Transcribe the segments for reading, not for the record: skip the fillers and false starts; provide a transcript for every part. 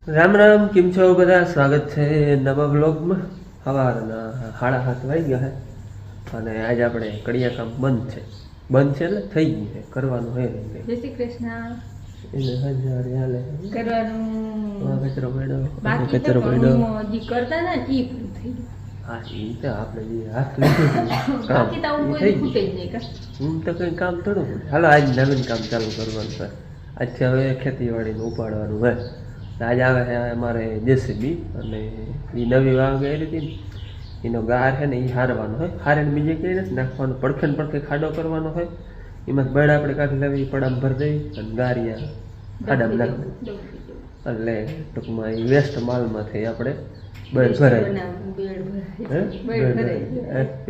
રામ રામ, કેમ છો બધા? સ્વાગત છે નવા બ્લોગમાં. સવારના 7:30 વાગી ગયા છે અને આજે આપણે કડિયા કામ બંધ છે એટલે થઈ ગયું છે, કરવાનું છે નહીં. જય શ્રી કૃષ્ણ. એને હજાર હાલે કરવાનું કચરો પડ્યો, બાકી તો કચરો પડ્યો. હજી કરતા ને ઈ પૂરું થઈ ગયું. હા, એ તો આપણે જે હાથ લીધું કામ બાકી તો હું એ કોઈ થઈ ખૂટે ગયું. જ નહીં કા. હું તો કંઈ કામ થોડું પડે. હાલો આજ નવીન કામ ચાલુ કરવાનું છે. આજથી હવે ખેતીવાડીને ઉપાડવાનું હોય. આજે આવે છે અમારે જેસીબી અને એ નવી વાવ ગયેલી હતી ને એનો ગાર છે ને એ હારવાનો હોય. હારે બીજે કંઈ નથી નાખવાનું, પડખે ને પડખે ખાડો કરવાનો હોય. એમાં બળ આપણે કાઢી લેવી, પડામ ભરી દઈ અને ગારિયા ખાડામાં નાખી એટલે ટૂંકમાં એ વેસ્ટ માલમાંથી આપણે બળ ભરાય,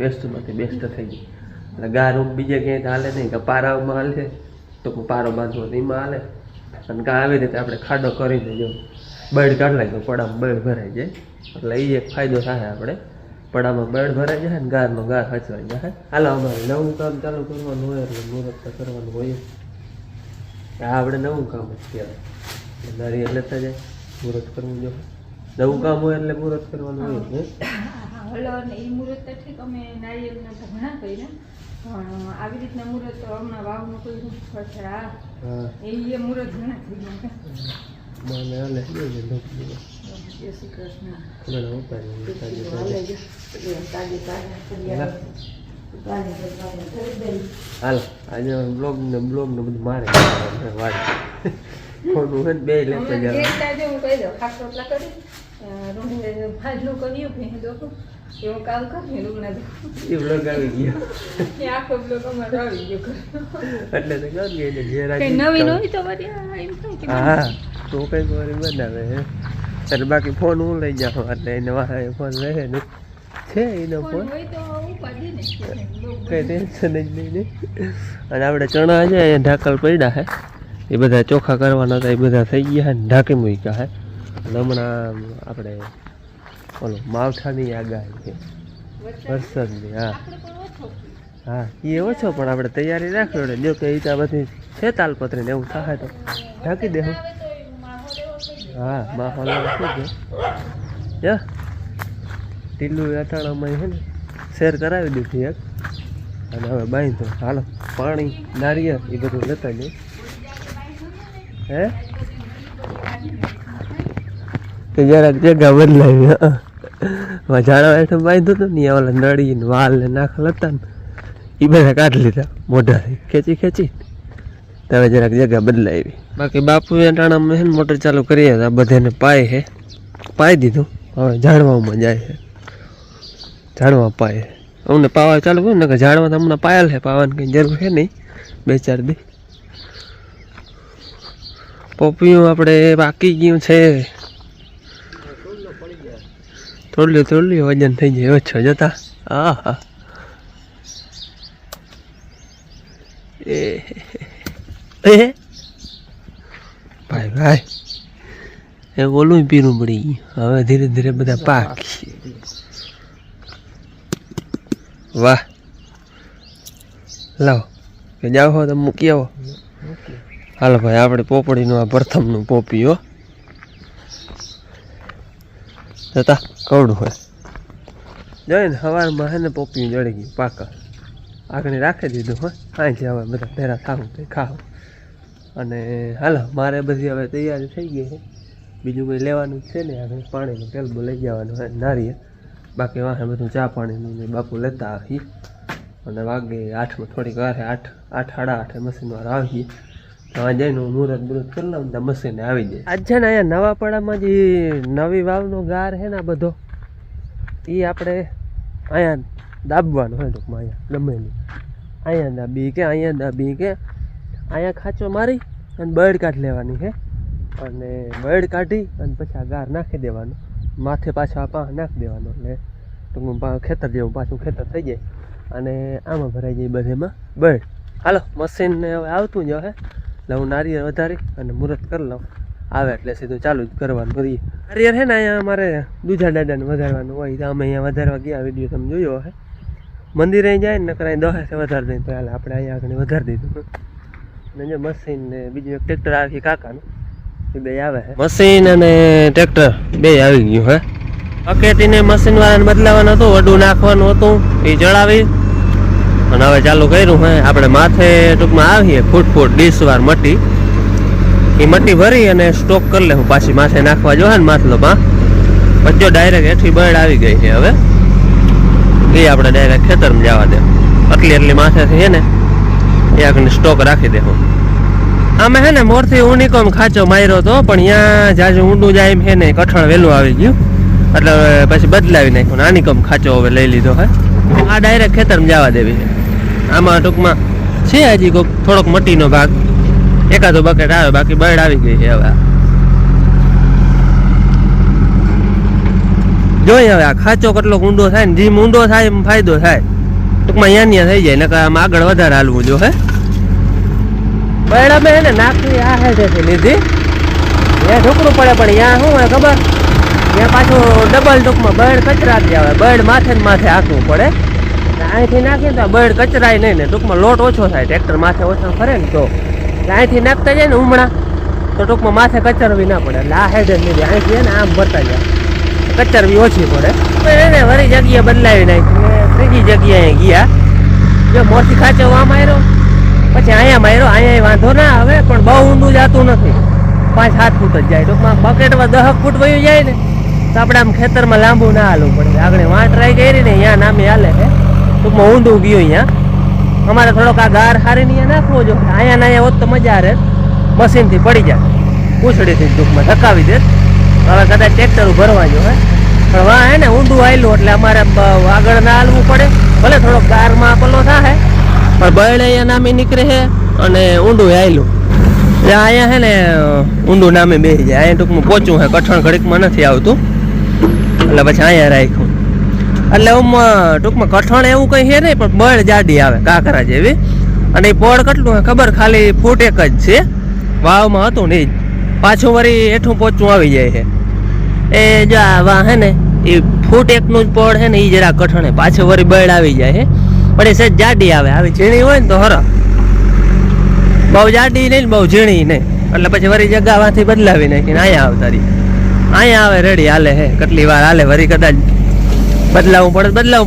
વેસ્ટમાંથી બેસ્ટ થઈ ગઈ. એટલે ગાર બીજે ક્યાંય હાલે નહીં કે પારામાં હાલે તો પારો બાંધવો એમાં હાલે. અને કાં આવી રીતે આપણે ખાડો કરીને જો બળ કાઢલાય તો પડામાં બળ ભરાઈ જાય. એટલે એ એક ફાયદો થાય, આપણે પડામાં બળ ભરાઈ જાય ને ગારનો ગાર હચવાઈ જાય. હાલો અમારે નવું કામ ચાલુ કરવાનું હોય એટલે મુહૂર્ત કરવાનું હોય. આ આપણે નવું કામ જ કહેવાય. નારિયેળ લેતા જાય, મુહૂર્ત કરવું જો. નવું કામ હોય એટલે મુહૂર્ત કરવાનું હોય. હલો ને ઈ મુહૂર્ત તો ઠીક અમે નારિયેળના તો ઘણા કર્યા, પણ આવી રીતના મુહૂર્ત તો હમણાં વાવનું કર્યું પછી આ એ મુહૂર્ત ઘણા થઈ ગયા. મને હાલે જય શ્રી કૃષ્ણ. ઘણા ઉપાય હાલ આજે બ્લોગ ને બધું મારે વાડ ખોટું હોય ને બે લેતા જાય. હું કહી દઉં ખાસ રોટલા કરી ભાજનું કર્યું ભેં દોખું એવું કામ કરી રૂગણા દો એ બ્લોગ આવી ગયો એ આખો બ્લોગ અમારો આવી ગયો. એટલે તો કહું કે જે કઈ નવીન હોય તો વળી એમ થાય કે હા તો કઈ વારી બનાવે હે. એટલે બાકી ફોન હું લઈ જાઉં એટલે એને વાહ ફોન રહે ને છે એનો ફોન, હોય તો ઉપાડી ને કઈ ટેન્શન જ નહીં ને. અને આપણે ચણા છે અહીંયા ઢાકલ પડ્યા છે, એ બધા ચોખ્ખા કરવાના હતા, એ બધા થઈ ગયા છે ને ઢાંકી મૂક્યા છે. અને હમણાં આપણે ઓલો માવઠાની આગાહી છે વરસાદની. હા હા એ ઓછો પણ આપણે તૈયારી રાખવી પડે. જો કે એ તો બધી છે તાલપત્રી ને એવું થાય તો ઢાંકી દેવું. હા માહોલ શું છે ઢીલું અટાણામાં છે ને શેર કરાવી દીધી એક. અને હવે બાંધો હાલો પાણી નારિયેળ એ બધું લેતા જઈએ. હે તો જરાક જગ્યા બદલાવી. ઝાડા હેઠળ બાંધ્યું હતું ને ઓલા નળી ને વાલ ને નાખેલ હતા ને એ બધા કાઢી લીધા મોઢાથી ખેંચી તો હવે જરાક જગ્યા બદલાવી. બાકી બાપુ ટાણામાં છે ને મોટર ચાલુ કરીએ તો આ બધાને પાઈ દીધું. હવે ઝાડવામાં જાય છે, ઝાડવા પાય અમને પાવા ચાલુ કર્યું ને કે ઝાડવા તો હમણાં પાયેલ છે, પાવાની કંઈ જરૂર છે નહીં 2-4 દી. પોપિયું આપણે બાકી ગયું છે, થોડું વજન થઈ જાય ઓછો જતા. હા હા એ ભાઈ એ ઓલું પીરું પડી ગયું. હવે ધીરે ધીરે બધા પાકી. વાહ લાવો કે જાઓ હો તમે મૂકી આવો. હાલો ભાઈ આપણે પોપડીનું આ પ્રથમનું પોપી હો જતા કવડું હોય જોઈ ને સવારમાં છે ને પોપી જડી ગયું પાકા આગળ રાખી દીધું હોય. અહીંથી હવે બધા ભેરા ખાવું તો ખાવ. અને હાલો મારે બધી હવે તૈયારી થઈ ગઈ છે, બીજું કંઈ લેવાનું છે ને આગળ પાણીનું ટેલબો લઈ જવાનું હોય નારિયેળ. બાકી વાહે બધું ચા પાણીનું ને બાપુ લેતા આવી. અને વાગે 8માં થોડીક વાર 8-8:30 મશીનવાળા આવીએ તો આ જઈને હું મુહૂર્ત કરી લઉં ને મશીને આવી જાય. આજ છે ને અહીંયા નવાપડામાં જે નવી વાવનો ગાર છે ને આ બધો એ આપણે અહીંયા દાબવાનો હોય ટૂંકમાં. અહીંયા ગમે નહીં અહીંયા દાબી કે અહીંયા દાબી કે અહીંયા ખાંચો મારી અને બળ કાઢી લેવાની છે. અને બળ કાઢી અને પછી આ ગાર નાખી દેવાનો, માથે પાછો આ પા નાખી દેવાનો એટલે ટૂંકમાં ખેતર જેવું પાછું ખેતર થઈ જાય. અને આમાં ભરાઈ જાય બધેમાં બળ. હાલો મશીનને હવે આવતું જ હે એટલે હું નારિયેળ વધારી અને મુહૂર્ત કરી લઉં. આવે એટલે સીધું ચાલુ જ કરવાનું કરીએ. નારિયેળ છે ને અહીંયા અમારે દૂધા દાદાને વધારવાનું હોય તો અમે અહીંયા વધારવા ગયા, વિડીયો તમે જોયો હે. મંદિરે જાય ને કરાય 10 વધારી દઈએ તો હાલ આપણે અહીંયા આગળ વધારી દીધું. ને જે મશીન ને બીજું એક ટ્રેક્ટર આવી કાકાનું એ બે આવે મશીન અને ટ્રેક્ટર બે આવી ગયું હે બકેટીને મશીન વાળાને બદલાવાનું હતું વડું નાખવાનું હતું એ ચડાવી અને હવે ચાલુ કર્યું હે આપણે માથે ટૂંકમાં આવીએ ફૂટ ડીશવાર મટી એ મટી ભરી અને સ્ટોક કરી લે હું પાછી માથે નાખવા જો ને માથલોમાં પછી ડાયરેક્ટ એઠી બળ આવી ગઈ છે હવે એ આપણે ડાયરેક્ટ ખેતરમાં જવા દે એટલી માથેથી છે ને એ આગળ સ્ટોક રાખી દે હું આમે હે ને મોરથી ઉનીકોમ ખાંચો માર્યો હતો પણ ત્યાં જાજુ ઊંડું જાય એમ છે ને કઠણ વહેલું આવી ગયું એટલે પછી બદલાવી નાખ્યું આનીકોમ ખાંચો હવે લઈ લીધો હે આ ડાયરેક્ટ ખેતરમાં જવા દેવી છે આમાં ટૂંકમાં છે હજી કોઈક થોડોક મટીનો ભાગ એકાદો બકેટ આવે બાકી બળ આવી ગઈ છે હવે જોઈએ હવે આ ખાંચો કેટલો ઊંડો થાય ને જેમ ઊંડો થાય એમ ફાયદો થાય ટૂંકમાં યા થઈ જાય નકર આમ આગળ વધારે હાલવું જો હે બળ અમે હે ને નાખવી આ હેઠેથી લીધી ત્યાં ઢોકળું પડે પણ ત્યાં શું હોય ખબર ત્યાં પાછું ડબલ ટૂંકમાં બળ કચરાતી આવે બળ માથે ને માથે હાંકવું પડે અહીંથી નાખીએ તો બળ કચરાય નહીં ને ટૂંકમાં લોટ ઓછો થાય ટ્રેક્ટર માથે ઓછો ફરે ને તો અહીંથી નાખતા જાય ને ઉમણા તો ટૂંકમાં માથે કચરવી ના પડે એટલે આ હેઠે લીધી અહીંથી ને આમ ભરતા જાય કચરવી ઓછી પડે એને વરી જગ્યા બદલાવી નાખી ત્રીજી જગ્યાએ ગયા જો મોરથી ખાંચો આમ આવ્યો પછી અહીંયા માર્યો અહીંયા વાંધો ના આવે પણ બહુ ઊંડું જતું નથી 5-7 ફૂટ જ જાય ટૂંકમાં બકેટમાં 10 ફૂટ વયું જાય ને તો આપણે આમ ખેતરમાં લાંબુ ના હાલવું પડે આગળ વાંટ રાઈ કરી ને અહીંયા નામે હાલે છે ટૂંકમાં ઊંડું ગયું અહીંયા અમારે થોડોક આ ગાર હારી ને નાખવો જો અહીંયા ના અહીંયા હોત તો મજા રહે મશીનથી પડી જાય પૂછડીથી ટૂંકમાં ધકાવી દે હવે કદાચ ટ્રેક્ટર ભરવા જો હે પણ વાહ હે ને ઊંડું આવેલું એટલે અમારે આગળ ના હાલવું પડે ભલે થોડોક ગારમાં પલ્લો થાય પણ બળ અહીંયા નામે નીકળે છે અને ઊંડું આવેલું અહીંયા છે ને ઊંડું નામે બેસી જાય અહીંયા ટૂંકમાં પોચું છે કઠણ ઘડીકમાં નથી આવતું એટલે પછી અહીંયા રાખ્યું એટલે ટૂંકમાં કઠણ એવું કંઈ છે નહીં પણ બળ જાડી આવે કાંકરા જેવી અને એ પડ કેટલું ખબર ખાલી ફૂટ એક જ છે વાવમાં હતું નહીં પાછું વળી હેઠું પોચું આવી જાય છે એ જો આ વાહ હે ને એ ફૂટ એકનું જ પડ છે ને એ જરા કઠણ પાછું વળી બળ આવી જાય છે પણ એ સહેજ જાડી આવે આવી ઝીણી હોય ને તો હર બહુ જાડી નહીં બહુ ઝીણી નહીં એટલે પછી વળી જગાવાથી બદલાવી નાખીને અહીંયા આવતા રહી અહીંયા આવે રેડી હાલે હે કેટલી વાર હાલે વળી કદાચ બદલાવવું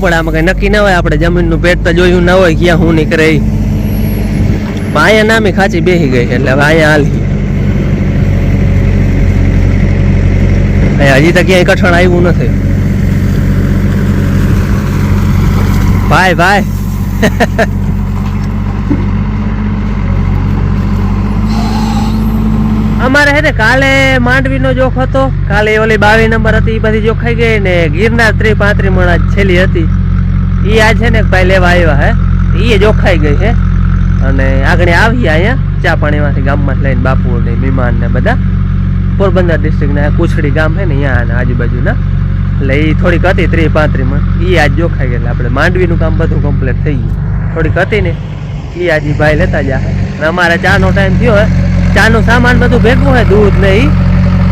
પડે આમાં કઈ નક્કી ના હોય આપણે જમીનનું પેટ તો જોયું ના હોય ક્યાં હું નીકળે અહીંયા નામી ખાંચી બેસી ગઈ એટલે હવે અહીંયા હાલી હજી તો ક્યાંય કઠણ આવ્યું નથી ભાઈ અમારે હે ને કાલે માંડવીનો જોખ હતો કાલે ઓલી 22 નંબર હતી એ બધી જોખાઈ ગઈ ને ગિરનાર 30-35 મણ છેલ્લી હતી એ આજ છે ને ભાઈ લેવા આવ્યા હે એ જોખાઈ ગઈ છે અને આગળ આવી અહીંયા ચા પાણીમાંથી ગામમાં લઈને બાપુ ને મહેમાન ને બધા પોરબંદર ડિસ્ટ્રિક્ટના કુછડી ગામ છે ને અહીંયા આજુબાજુના એટલે એ થોડીક હતી 30-35 મણ એ આજ જોખાઈ ગઈ એટલે આપણે માંડવીનું કામ બધું કમ્પ્લીટ થઈ ગયું થોડીક હતી ને એ આજે ભાઈ લેતા જાય અને અમારે ચાનો ટાઈમ થયો હે ચાનું સામાન બધું ભેગું હોય દૂધ ને એ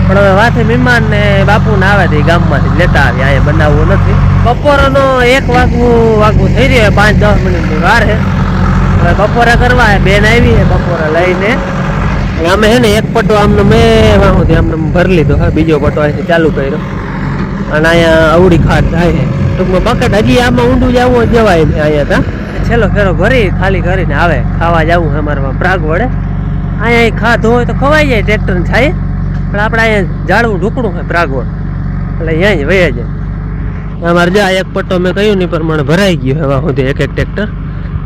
પણ હવે વાથે મહેમાન ને બાપુ ને આવે તો એ ગામમાંથી લેતા આવે અહીંયા બનાવવું નથી બપોરનો 1 વાગવું થઈ રહ્યો 5-10 મિનિટની વાર છે હવે બપોરે કરવા બેન આવી છે બપોરે લઈને અમે છે ને એક પટ્ટો આમને મેં વાહુથી આમને ભરી લીધો હા બીજો પટ્ટો અહીંથી ચાલુ કર્યો અને અહીંયા અવડી ખાટ થાય છે ટૂંકમાં બકેટ હજી આમાં ઊંડું જવું જવાય ને અહીંયા તા છેલ્લો ફેરો ભરી ખાલી કરીને આવે ખાવા જવું અમારે પ્રાગ વડે અહીંયા ખાધું હોય તો ખવાઈ જાય ટ્રેક્ટર ને થાય પણ આપણે અહીંયા જાળવું ઢુકડું હોય પ્રાગવડ એટલે અહીંયા જ વયા જાય અમારે જા એક પટ્ટો મેં કહ્યું નહીં પ્રમાણે ભરાઈ ગયો હવે સુધી એક ટ્રેક્ટર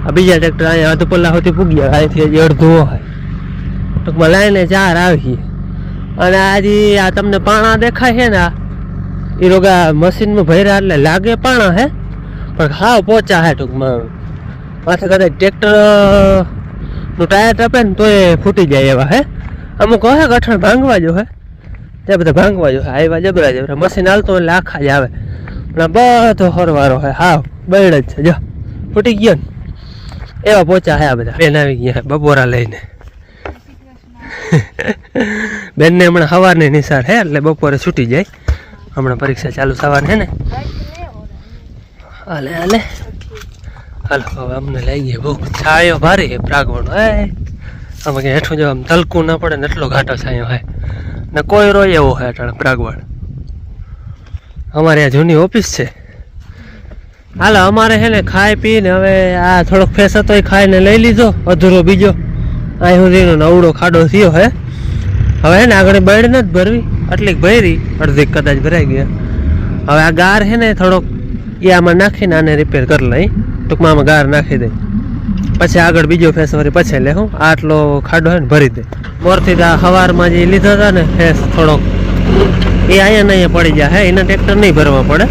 આ બીજા ટ્રેક્ટર અહીંયા અધપલ્લા સુધી પૂગ્યા અહીંથી હજી અડધું હોય ટૂંકમાં લાઈને 4 આવી અને આજે આ તમને પાણા દેખાય છે ને એ રોગા મશીનમાં ભર્યા એટલે લાગે પાણા હે પણ હાવ પોચા હે ટૂંકમાં માથે કદાચ ટ્રેક્ટર નું ટાયર ટપે ને તો એ ફૂટી જાય એવા હે અમુક હે ગઠણ ભાંગવા જો હે ત્યાં બધા ભાંગવા જો આવ્યા જબરા મશીન હાલતો એટલે આખા જ આવે પણ બધો હરવારો હે હાવ બળ જ છે જો ફૂટી ગયો ને એવા પોચા હે આ બધા બેન આવી ગયા બપોરા લઈને બેનને હમણાં સવારની નિશાળ હે એટલે બપોરે છૂટી જાય હમણાં પરીક્ષા ચાલુ સવારની હે ને હાલે હાલો હવે અમને લઈ ગયા બહુ છાયો ભારી હે પ્રાગવણ હે આમાં કે હેઠું જો આમ તલકું ના પડે ને એટલો ઘાટો છાયો હે ને કોઈ રોય એવો છે અટાણે પ્રાગવાડ. અમારે આ જૂની ઓફિસ છે. હાલ અમારે છે ને ખાઈ પીને હવે આ થોડોક ફેસ હતો એ ખાઈને લઈ લીધો અધૂરો બીજો. અહીં સુધીનો નવડો ખાડો થયો હે. હવે હે ને આગળ બળ નથી ભરવી આટલી ભરી અડધી કદાચ ભરાઈ ગયા. હવે આ ગાર છે ને થોડોક એ આમાં નાખીને આને રિપેર કરી લઈ. ટૂંકમાં આમાં ગાર નાખી દે પછી આગળ બીજો ફેસ વળી પછી લે હું આટલો ખાડો છે ને ભરી દે. મોરથી સવારમાં જે લીધા હતા ને ફેસ થોડોક એ અહીંયા ને અહીંયા પડી જાય હે એના ટ્રેક્ટર નહીં ભરવા પડે.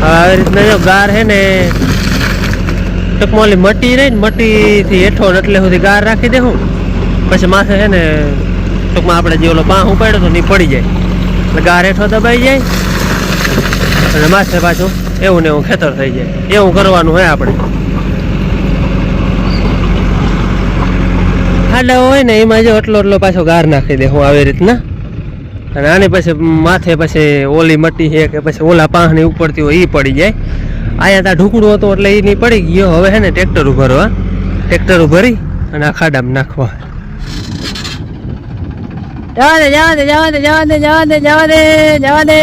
આવી રીતના જો ગાર છે ને ટૂંકમાં ઓલી મટી રહી ને મટીથી હેઠો એટલે સુધી ગાર રાખી દે હું પછી માથે છે ને ટૂંકમાં આપણે જે ઓલો બાહ ઉપાડ્યો તો ને પડી જાય એટલે ગાર હેઠો દબાઈ જાય અને માથે પાછું એવું ને એવું ખેતર થઈ જાય. એવું કરવાનું હોય આપણે. ખાડા હોય ને એમાં જો એટલો પાછો ગાર નાખી દે હું આવી રીતના. અને આની પછી માથે પછી ઓલી મટી છે કે પછી ઓલા પાંખની ઉપરથી હોય એ પડી જાય. અહીંયા ત્યાં ઢુકડું હતું એટલે એ નહીં પડી ગયો. હવે છે ને ટ્રેક્ટર ભરવા ટ્રેક્ટર ભરી અને આ ખાડામાં નાખવા. જવા દે જવા દે જવા દે જવા દે જવા દે જવા દે જવા દે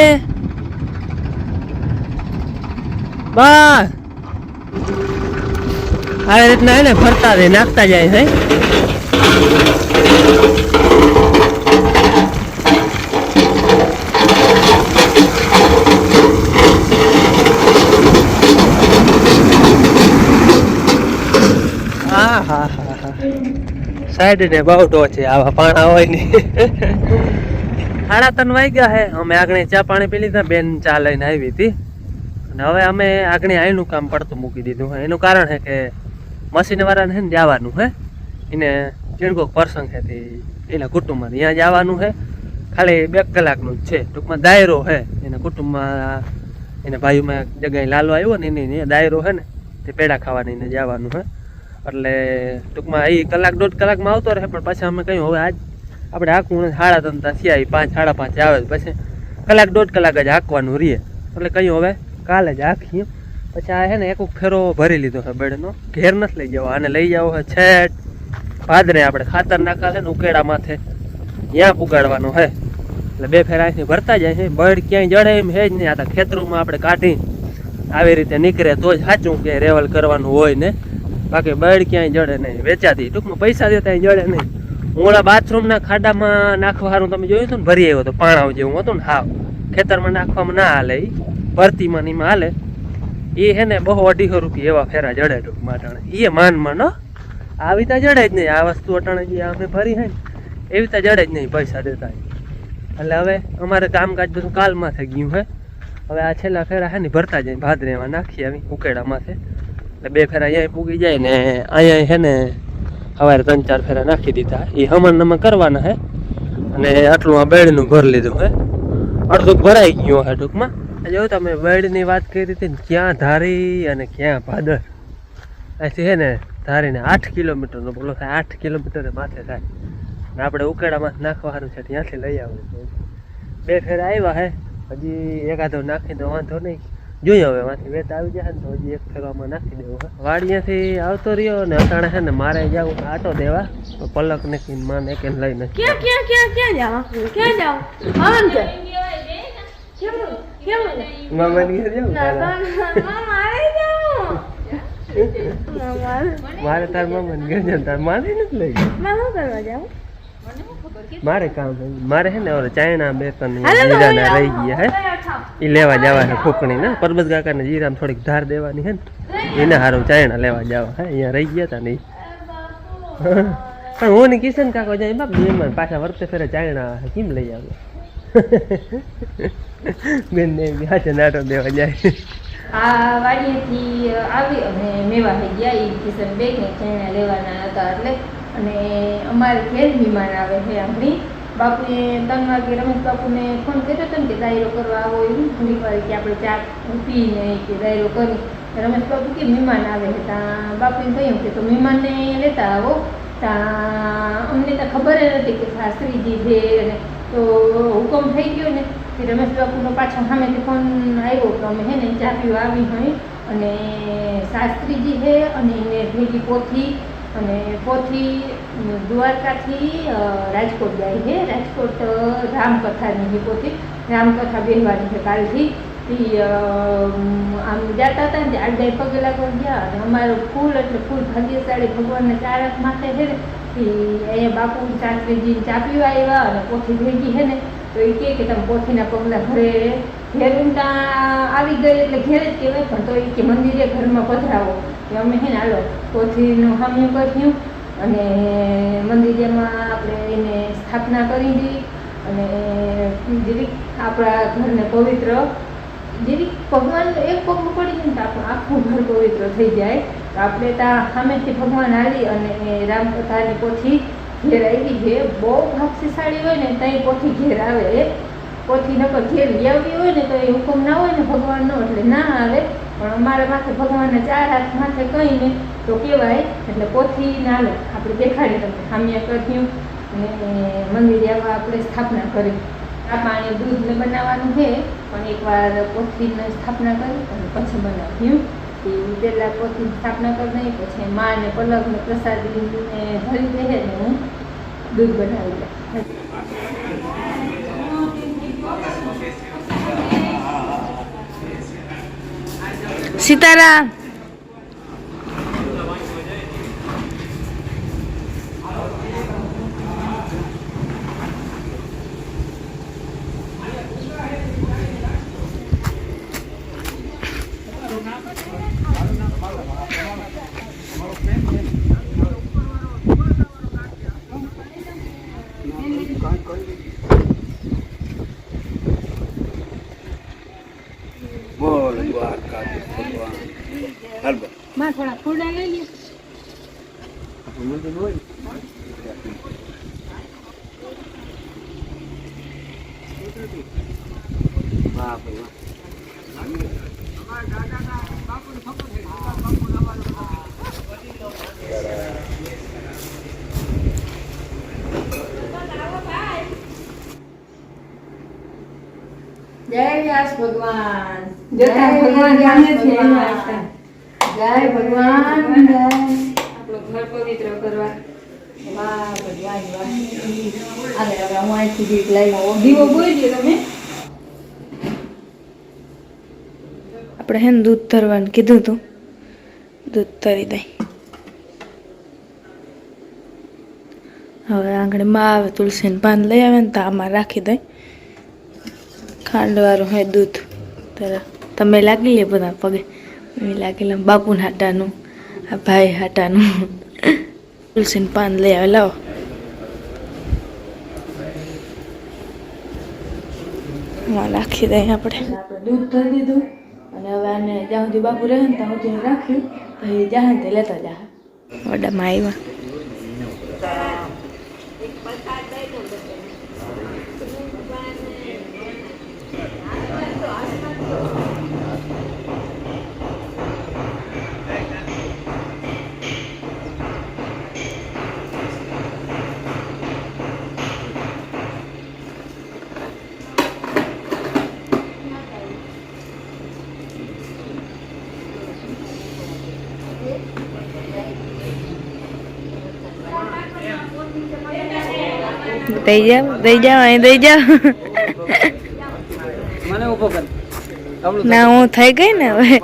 બસ આવી રીતના હે ને ફરતા દે નાખતા જાય છે. હા હા હા હા સાઈડ ને બહુ ટોચે આવા પાણા હોય ને. 3:30 વાગ્યા હે. અમે આગળ ચા પાણી પી લીધા. બેન ચા લઈને આવી હતી અને હવે અમે આગળ આઈનું કામ પડતું મૂકી દીધું. એનું કારણ છે કે મશીન વાળાને છે ને જવાનું હે એને ચીણકોક પ્રસંગ છે એના કુટુંબમાં ત્યાં જવાનું છે. ખાલી 2 કલાકનું જ છે. ટૂંકમાં દાયરો છે એના કુટુંબમાં. એને ભાઈઓમાં જગ્યાએ લાલો આવ્યો ને એની દાયરો છે ને તે પેડા ખાવાની એને જવાનું છે. એટલે ટૂંકમાં એ 1-1.5 કલાકમાં આવતો રહે. પણ પછી અમે કહ્યું હવે આજ આપણે હાંકવું 3:30 થયા 5-5:30 આવે પછી 1-1.5 કલાક જ હાંકવાનું રહીએ. એટલે કહ્યું હવે કાલે જ હાંકીએ. પછી આ છે ને એક ફેરો ભરી લીધો છે બેડનો. ઘેર નથી લઈ જવો. આને લઈ જાવ છેટ ભાદરે આપણે ખાતર નાખા છે ને ઉકેડા માથે ત્યાં પુગાડવાનું છે. એટલે 2 ફેરા અહીંથી ભરતા જાય છે. બળ ક્યાંય જડે એમ છે જ નહીં. આ ખેતરોમાં આપણે કાઢી આવી રીતે નીકળે તો જ સાચું કે રેવલ કરવાનું હોય ને. બાકી બળ ક્યાંય જડે નહીં. વેચાતી ટૂંકમાં પૈસા દેતા જડે નહીં. હું ઓલા બાથરૂમના ખાડામાં નાખવાનું તમે જોયું હતું ને ભરી આવ્યો હતો પાણાવ જેવું હતું ને. હા ખેતરમાં નાખવામાં ના હાલે. એ ભરતીમાં ને એમાં હાલે. એ છે ને બહુ 250 રૂપિયા એવા ફેરા જડે ટૂંકમાં અટાણે. એ માનમાં આવી તા જડે જ નહીં. આ વસ્તુ અટાણે જે અમે ભરી છે ને એવી તા જડે જ નહીં પૈસા દેતા. એટલે હવે અમારે કામકાજ બધું કાલમાં થઈ ગયું છે. હવે આ છેલ્લા ફેરા છે ને ભરતા જાય ભાદરેમાં નાખી આવી ઉકેડામાંથી. એટલે 2 ફેરા અહીંયા પૂગી જાય ને અહીંયા છે ને સવારે 3-4 ફેરા નાખી દીધા. એ હમણાં કરવાના છે. અને આટલું આ બેડનું ભરી લીધું છે. અડધું ભરાઈ ગયું છે ટૂંકમાં. જો તમે બેડની વાત કરી હતી ને ક્યાં ધારી અને ક્યાં ભાદર. અહીંથી છે ને ધારીને 8 કિલોમીટરનો બોલો થાય. 8 કિલોમીટર માથે થાય. ને આપણે ઉકેડામાં નાખવાનું છે ત્યાંથી લઈ આવવું. 2 ફેરા આવ્યા હે. હજી એકાદો નાખી દો વાંધો નહીં. જોઈએ હવે માંથી વેત આવી જાય ને તો હજી 1 ફેરવામાં નાખી દેવું. વાડીયાથી આવતો રહ્યો ને અટાણે છે ને મારે જાવ આટો દેવા. તો પલક ને માને કે લઈને ક્યાં ક્યાં ક્યાં ક્યાં જાવ ક્યાં જાવ આનંદ કે કેમ મામા ની ઘરે જાવ મારે તાર મામા ની ઘરે જાવ. તાર મારે નથી લઈ મામા કરવા જાવ. મારે કામ મારે છે ને ઓલા ચાયણા 2-3 જીરાના રહી ગયા હે. એ લેવા જવા છે ફૂકણી ને પરબત કાકા ને જીરામ થોડીક ધાર દેવાની છે ને એના હારું ચાયણા લેવા જવા હે. અહીંયા રહી ગયા હતા નહીં. પણ હું ને કિશન કાકો જાય બાપ બેન પાછા વર્તે ફેરે ચાયણા કેમ લઈ આવે. બેન ને હાથે નાટો દેવા જાય. આ વાડીએથી આવી અને મેવા થઈ ગયા. એ કિશન બેગ ને ચાયણા લેવાના હતા એટલે. અને અમારે ઘેર મહેમાન આવે છે. આપણી બાપુને 3 વાગે રમેશ બાપુને ફોન કર્યો હતો ને કે દાયરો કરવા આવો એવું થોડીક વાર કે આપણે ચા પીને કે દાયરો કરી. રમેશ બાપુ કે મહેમાન આવે છે ત્યાં બાપુએ કહ્યું કે તો મહેમાનને લેતા આવો. ત્યાં અમને તો ખબર જ નથી કે શાસ્ત્રીજી છે અને તો હુકમ થઈ ગયો ને કે રમેશ બાપુનો પાછો સામેથી ફોન આવ્યો કે અમે હે ને ચા પીવા આવી હોય અને શાસ્ત્રીજી છે અને એને ભેગી પોથી અને પોથી દ્વારકાથી રાજકોટ જાય છે. રાજકોટ રામકથાની છે પોથી, રામકથા બેહવાની છે કાલથી. આમ જતા હતા ને આડે પગે લાગવા ગયા અને અમારું ફૂલ એટલે ફૂલ ભાગ્યશાળી ભગવાનના 4 હાથ માથે છે ને અહીંયા બાપુ ચાચરીજીને ચા પીવા આવ્યા અને પોથી ભેગી છે ને તો એ કહે કે તમે પોથીના પગલા ઘરે ઘેર ઊંટા આવી ગઈ એટલે ઘેર જ કહેવાય, પણ તો એ કે મંદિરે ઘરમાં પધરાવો કે અમે છે ને હાલો પોથીનું હામ્યું કર્યું અને મંદિરેમાં આપણે એને સ્થાપના કરી દીધી અને જેવી આપણા ઘરને પવિત્ર જેવી ભગવાન એક પગલું પડી જાય ને તો આપણું આખું ઘર પવિત્ર થઈ જાય. તો આપણે ત્યાં સામેથી ભગવાન હાલી અને રામકથાની પોથી ઘેર આવી છે. બહુ ભાગશાળી હોય ને ત્યાં પોથી ઘેર આવે. પોથી નકર ઘેર લેવી હોય ને તો એ હુકમ ના હોય ને ભગવાનનો એટલે ના આવે, પણ અમારા માથે ભગવાનના 4 હાથ માથે કહીને તો કહેવાય એટલે પોથી ના હાલે. આપણે દેખાડીએ તમને ખામિયા કર્યું અને મંદિરે આવા આપણે સ્થાપના કરી. આ પાણી દૂધને બનાવવાનું છે પણ એકવાર પોથીની સ્થાપના કરી અને પછી બનાવ્યું. એ પહેલાં પોથીની સ્થાપના કરી દઈ, પછી મા ને પલકને પ્રસાદીને ભરી દે ને હું દૂધ બનાવી દઉં. સીતારામ. બોલ દ્વારકા ભગવાન હરબો માં થોડા ફૂડા લઈ લે. જય વ્યાસ ભગવાન. જય ભગવાન જાણે છે. જય ભગવાન. આપણું ઘર પવિત્ર કરવા. વાહ ભગવાન વાહ. આલે હવે હું અહીંથી દીપ લઈ આવો. દીવો બોલી તમે. આપણે હે ને દૂધ તરવાનું કીધું તું, દૂધ તરી દઈ. હવે આંગણે માં આવે તુલસીને પાન લઈ આવે ને તો આમાં રાખી દઈ. ખાંડવાળું હોય દૂધ તરફ તમે લાગી લે બધા પગે. મેં લાગેલા બાપુના હાટાનું, આ ભાઈ હાટાનું. તુલસીને પાન લઈ આવે. લાવો. માં રાખી દઈએ આપણે. દૂધ ધરી દીધું અને હવે આને જ્યાં સુધી બાપુ રહે ને ત્યાં સુધી રાખ્યું. પછી જાહે તે લેતા જાહે. વડામાં આવ્યા. દઈ જાઓ અહીં દઈ જાઓ. મને ઉભો કર. ના હું થઈ ગઈ ને હવે.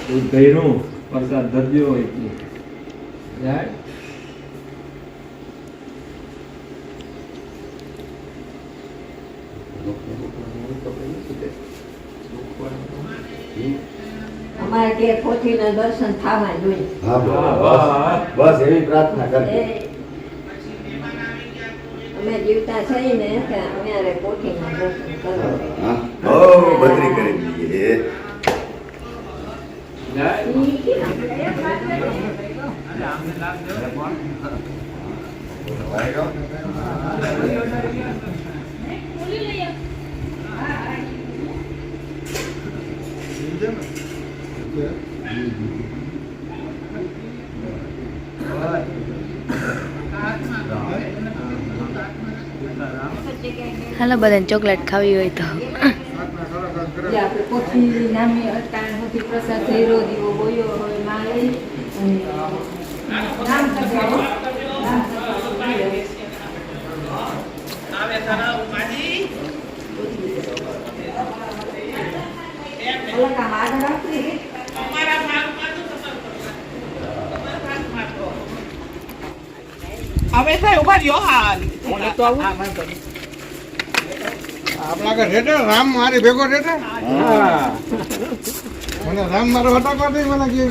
દૂધ ગયરું પ્રસાદ ધરજો જાય. અમારે કે પોથીના દર્શન થવા જોઈએ. બસ એવી પ્રાર્થના કરજો. અમે જીવતા થઈને કે અમારે પોથીના દર્શન કરવા. ઓ બદરી કરી દઈએ. હાલો બધાને ચોકલેટ ખાવી હોય તો. જે આપણે પોથી નામે અટાણ હોતી પ્રસાદ ધૈરો દીવો બોયો હોય માં લઈ અને હવે થાય ઉભા રહ્યો હાલ આપણા કે રેટે રામ મારી ભેગો રેટે મને રામ મારો હટા કાઢી મને કે